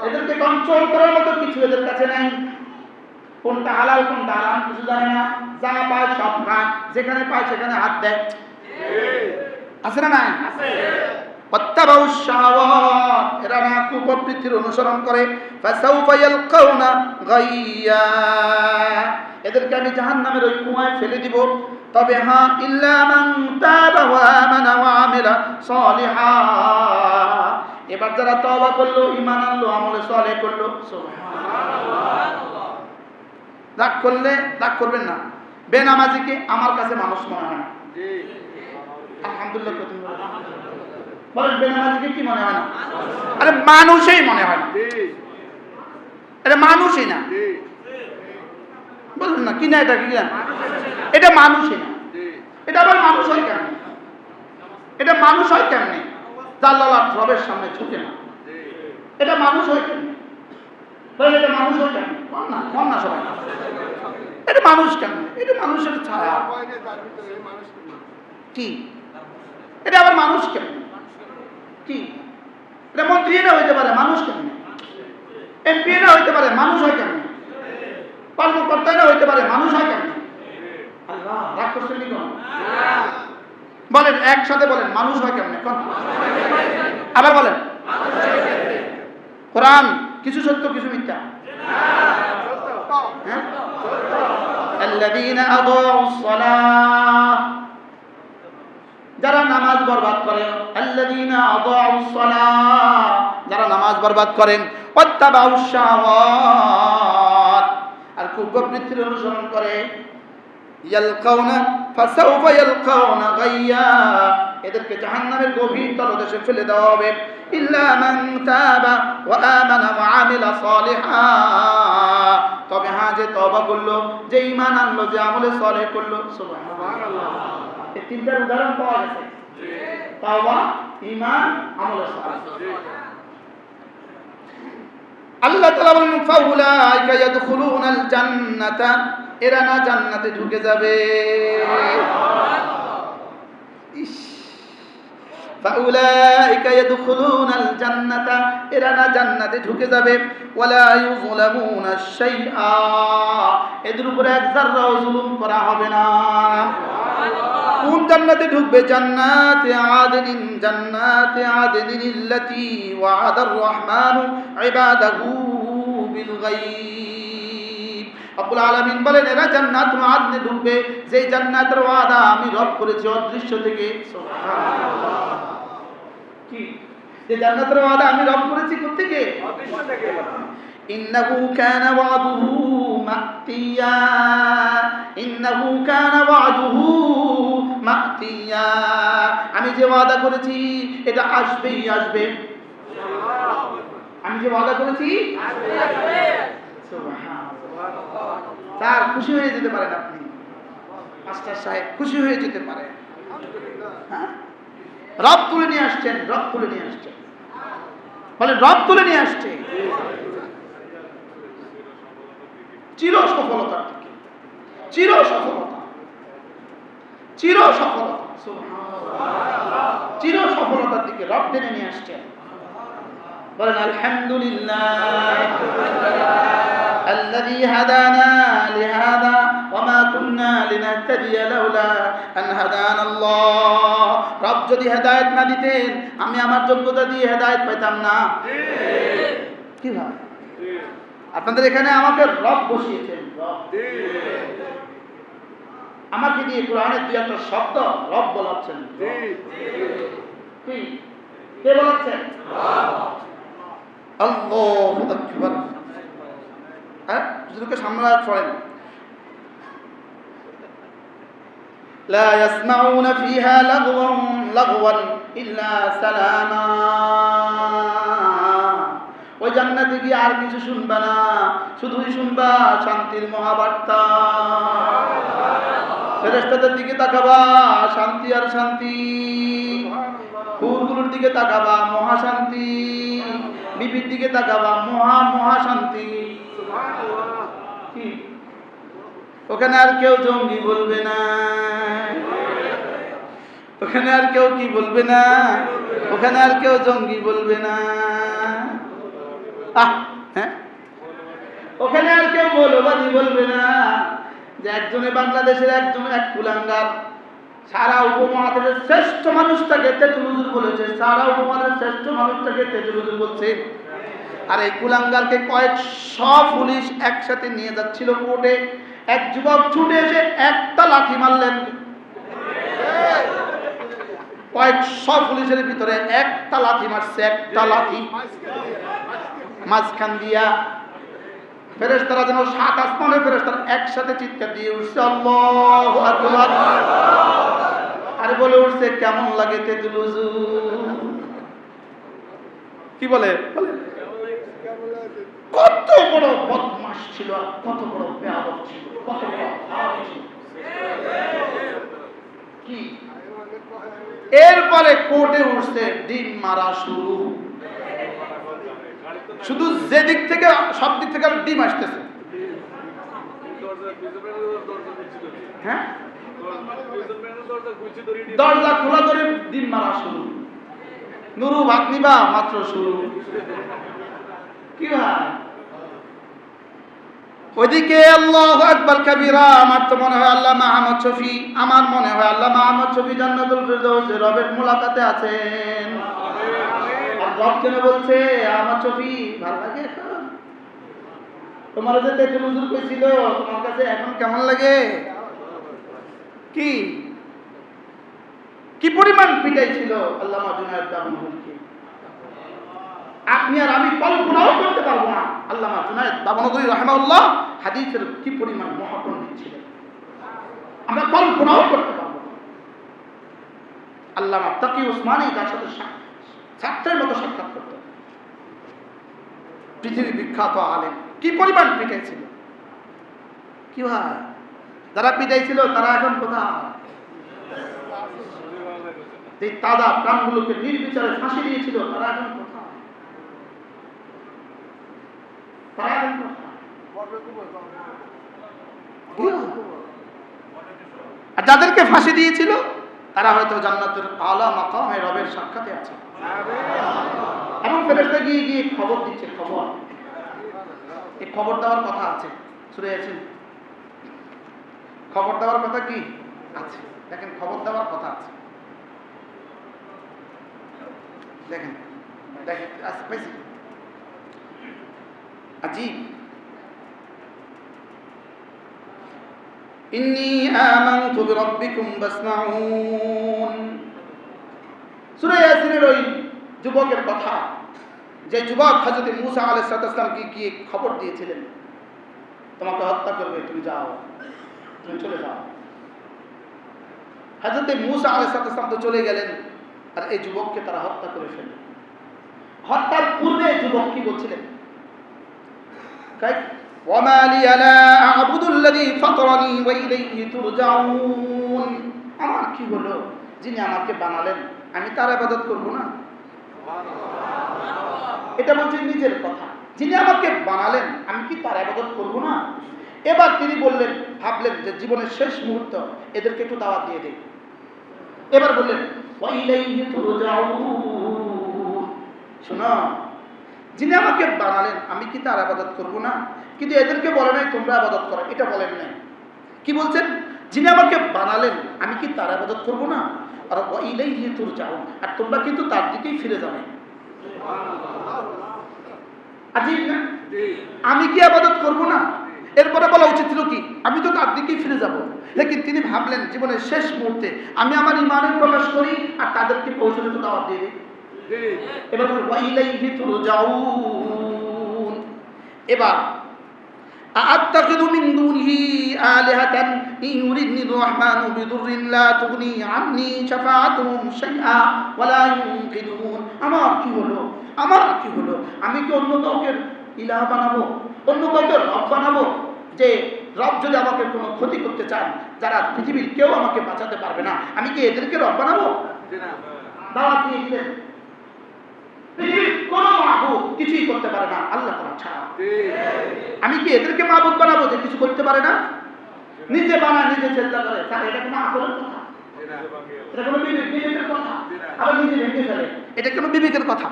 এদেরকে কন্ট্রোল করার মতো কিছু এদের কাছে নাই। কোনটা হালাল কোনটা হারাম কিছু জানে না, যা পায় সব খায়, যেখানে পায় সেখানে হাত দেয়। আছে না নাই? ওয়াত্তাবাউশ শাহাওয়াত, এরা না কুপ্রবৃত্তির অনুসরণ করে। ফাসাউফা ইয়ালকাউনা গাইয়া, এদেরকে আমি জাহান্নামের ওই কুয়ায় ফেলে দিব। তবে হ্যাঁ, ইল্লা মান তাবা ওয়া আমানা ওয়া আমিলা সলিহা, এবার যারা তওবা করলো, ঈমান আনলো, আমলে সালেহ করলো। সুবহানাল্লাহ। রাগ করবেন না। বেনামাজিকে আমার কাছে মানুষ মনে হয় না। আলহামদুলিল্লাহ বলেন, বেনামাজিকে কি মনে হয় না? আরে মানুষই মনে হয় না, এটা মানুষই না। বলুন না কি না, এটা কি না? এটা মানুষই না। এটা আবার মানুষ হয় কেমনে? এটা মানুষ হয় কেমনে? জাল্লাল রবের সামনে ঝুঁকে না, এটা মানুষ হয় কেমনে? এটা মানুষ হয় কেমনে? কন না সবাই, এটা মানুষ কেমনে? এটা মানুষের ছায়া। কি এটা আবার মানুষ কেমনে? কি এটা মন্ত্রী না হইতে পারে, মানুষ কেমনে? এমপি না হইতে পারে, মানুষ হয় কেমনে? কর্মকর্তা না হইতে পারে, মানুষ হয় কেমনে? আল্লাহ রাগ করছেন নি? বলেন একসাথে বলেন, মানুষ হয় কেমনে? আবার বলেন। কোরআন কিছু সত্য কিছু মিথ্যা। হ্যাঁ, আল্লাযীনা আযাউস সালাহ, যারা নামাজ বরবাদ করে। আল্লাযীনা আযাউস সালাহ, যারা নামাজ বরবাদ করেন। ওয়াত্তাবাউশ শাহাওয়াত, আর কুপ্রবৃত্তির অনুসরণ করে। ইয়ালকাউনা ফাসাউফা ইয়ালকাউনা গাইয়া, এদেরকে জাহান্নামের গভীর তলদেশে ফেলে দেওয়া হবে। ইল্লা মান তাবা ওয়া আমানা ওয়া আমিলা সলিহা, তবে হ্যাঁ, যে তওবা করলো, যে ঈমান আনলো, যে আমলে সালেহ করলো। সুবহানাল্লাহ। এই তিনটার উদাহরণ পাওয়া গেছে, তওবা, ঈমান, আমলে সালেহ। আল্লাহ তাআলা বলেন, ফাউলাইকা ইয়াদখুলুনাল জান্নাতা, এরা না জান্নাতে ঢুকে যাবে। ফাউলাইকা ইয়াদখুলুনাল জান্নাতা, এরা না জান্নাতে ঢুকে যাবে। ওয়ালা ইউযলামুনা শাইআ, এদের উপরে এক যারাও জুলুম করা হবে না। কোন জান্নাতে ঢুকবে? জান্নাতে আদনিন, জান্নাতে আদনিন আল্লাতী ওয়া'আদার রহমানু ইবাদাহু বিল গায়ব। রব্বুল আলামিন বলেন, এরা জান্নাতুল আদনে ঢুকবে, যে জান্নাতের ওয়াদা আমি রব করেছি অদৃশ্য থেকে। সুবহানাল্লাহ। কি যে জান্নাতের ওয়াদা আমি রব করেছি কোথা থেকে? অদৃশ্য থেকে। ইন্নাহু কানা ওয়াদুহু মাতিয়া, ইন্নাহু কানা ওয়াদুহু মাতিয়া, আমি যে ওয়াদা করেছি এটা আসবেই আসবে। আমি যে ওয়াদা করেছি আসবে। সুবহানাল্লাহ। স্যার খুশি হয়ে যেতে পারেন আপনি, মাস্টার সাহেব খুশি হয়ে যেতে পারেন। হ্যাঁ, রব তুলে নিয়ে আসছেন, রব তুলে নিয়ে আসছেন, বলে রব তুলে নিয়ে আসছে। চির সফলতার দিকে, চির সফলতা, চির সফলতা। সুবহানাল্লাহ। চির সফলতার দিকে রব টেনে নিয়ে আসছেন। বলেন আলহামদুলিল্লাহ الذي هدانا لهذا وما كنا لنهتدي لولا أن هدانا الله। রব যদি হেদায়েত না দিতেন, আমি আমার যোগ্যতা দিয়ে হেদায়েত পেতাম না। কি ভাই, আপনাদের এখানে আমাকে রব বসিয়েছেন, রব আমাকে দিয়ে কোরআনের দুই একটা শব্দ রব বলাচ্ছেন। কি কে বলাচ্ছেন? আল্লাহু আকবার। হ্যাঁ, যুদুকে সামনে পড়েন। لا يسمعون فيها لغوا إلا سلاما। ওই জান্নাতে গিয়ে আর কিছু শুনবা না, শুধুই শুনবা শান্তির মহাবার্তা। ফেরেশতাদের দিকে তাকাবা, শান্তি আর শান্তি। হুরগুলোর দিকে তাকাবা, মহাশান্তি। বিবির দিকে তাকাবা, মহাশান্তি। ওখানে আর কেউ জঙ্গি বলবে না, ওখানে আর কেউ কি বলবে না, ওখানে আর কেউ জঙ্গি বলবে না। হ্যাঁ, ওখানে আর কেউ মৌলবাদী বলবে না যে একজনে বাংলাদেশের এক কুলাঙ্গার সারা উপমহাদেশের শ্রেষ্ঠ মানুষটাকে তেতুল হুজুর বলেছে, সারা উপমহাদেশের শ্রেষ্ঠ মানুষটাকে তেতুল হুজুর বলছে। আর এই কুলাঙ্গারকে কয়েকশো পুলিশ একসাথে নিয়ে যাচ্ছিল কোর্টে, এক যুবক ছুটে এসে একটা লাঠি মারলেন। কয়েকশো পুলিশের ভিতরে একটা লাঠি মারছে, একটা লাঠি মাঝখান দিয়া। ফেরেশতারা যেন সাত আসমানের ফেরেশতারা একসাথে চিৎকার দিয়ে উঠছে আল্লাহু আকবার। আর বলে উঠছে কেমন লাগে তেতুল হুজুর। কি বলে কত বড় বদমাশ ছিল, কত বড় বেয়াদব ছিল, কত বড় হারামি ছিল। কি এরপরে কোর্টে উঠছে ডিম মারা শুরু। শুধু যে দিক থেকে সব দিক থেকে ডিম আসতেছে। হ্যাঁ, দরজা খোলা ধরে ডিম মারা শুরু। নুরু ভাত নিবা মাত্র শুরু। কি ভাই ওইদিকে আল্লাহু আকবার কাবীরা। আমার তো মনে হয় আল্লামা আহমদ শফি, আমার মনে হয় আল্লামা আহমদ শফি জান্নাতুল ফেরদৌসে রবের মুলাকাতে আছেন। আর রব কেন বলছে আহমদ শফি ভালো লাগে এখন? তোমার যে তেতুল হুজুর কইছিল তোমার কাছে এখন কেমন লাগে? কি কি পরিমাণ পিটাই ছিল আল্লামা জুনায়েদ দামনগরীকে, আপনি আর আমি কল্পনাও করতে পারবো না। আল্লামা জুনায়েদ দামনগরী রাহিমাহুল্লাহ হাদিসের কি পরিমাণ মহাপণ্ডিত ছিলেন, আমরা কল্পনাও করতে পারবো না। আল্লামা তাকি উসমানী তার সাথে ছাত্রের মতো সাক্ষাৎ করতেন, পৃথিবী বিখ্যাত আলেম। কি পরিমাণ পিটাইছিল! কি ভাই, যারা পিটাইছিল তারা এখন কোথায়? এই তাজা প্রাণগুলোকে নির্বিচারে ফাঁসি দিয়েছিল তারা এখন কোথায়? আর যাদেরকে ফাঁসি দিয়েছিল তারা হয়তো জান্নাতের আলা মাকামে রবের সাক্ষাতে আছে। এবং ফেরেশতা গিয়ে গিয়ে খবর দিচ্ছে। খবর, এই খবর দেওয়ার কথা আছে সূরা ইয়াসিন। খবর দেওয়ার কথা কি আছে? দেখেন, খবর দেওয়ার কথা আছে। দেখেন দেখেন পাইছি আজীব। ইন্নী আমানতু বিরাব্বিকুম ফাসমাউন। সূরা ইয়াসিনের ওই যুবকের কথা, যে যুবক হযরত মূসা আলাইহিস সালামকে গিয়ে খবর দিয়েছিলেন তোমাকে হত্যা করবে, তুমি যাও, তুমি চলে যাও। হযরত মূসা আলাইহিস সালাম তো চলে গেলেন, আর এই যুবককে তারা হত্যা করে ফেললেন। হত্যার পূর্বে যুবক কি বলছিলেন? ওয়ামা লিয়া লা আ'বুদুল্লাযী ফাতারানী ওয়া ইলাইহি তুরজাউন। আমার কি হলো, যিনি আমাকে বানালেন আমি তার ইবাদত করব না? এটা বলছেন নিজের কথা। যিনি আমাকে বানালেন আমি কি তার ইবাদত করব না? এবার তিনি বললেন, ভাবলেন যে জীবনের শেষ মুহূর্ত, এদেরকে একটু দাওয়াত দিয়ে দেই। এবার বললেন ওয়া ইলাইহি তুরজাউন। শোনো, যিনি আমাকে বানালেন আমি কি তার ইবাদত করব না? কিন্তু এদেরকে বলে নাই তোমরা ইবাদত করো, এটা বলেন নাই। কি বলছেন? যিনি আমাকে বানালেন আমি কি তার ইবাদত করব না? আর ওয়া ইলাইহি তুরজাউন, আর তোমরা কিন্তু তার দিকেই ফিরে যাবে। আজীব না? আমি কি ইবাদত করব না? এরপরে বলা উচিত ছিল কি আমি তো তার দিকেই ফিরে যাব। লেকিন তিনি ভাবলেন জীবনের শেষ মুহূর্তে আমি আমার ঈমানের প্রকাশ করি আর তাদেরকে পৌঁছতে তো দাওয়াত দিয়ে দিই। এবার ওয়া ইলাইহি তুরজাউন। এবার আ'আত্তাখিযু মিন দুনিহি আলিহাতান ইন ইউরিদনির রাহমানু বিদুররিন লা তুগনি আন্নী শাফাআতুহুম শাইআ ওয়া লা ইউনকিযুন। আমার কি হলো, আমার কি হলো? আমি কি অন্য কাউকে ইলাহ বানাবো, অন্য কাউকে রব বানাবো? যে রব যদি আমাকে কোনো ক্ষতি করতে চান, যারা পৃথিবীর কেউ আমাকে বাঁচাতে পারবে না, আমি কি এদেরকে রব বানাবো? দাওয়াত দিয়ে দিলেন পৃথিবীর কোনো মাবুদ কিছুই করতে পারে না আল্লাহ তাআলা ছাড়া। আমি কি এদেরকে মাবুদ বানাবো যে কিছু করতে পারে না? নিজে বানায় নিজে চেষ্টা করে, স্যার এটা কোনো আকলের কথা? এটা কোনো বিবেকের কথা? আবার নিজে ভেঙে ফেলে, এটা কোনো বিবেকের কথা?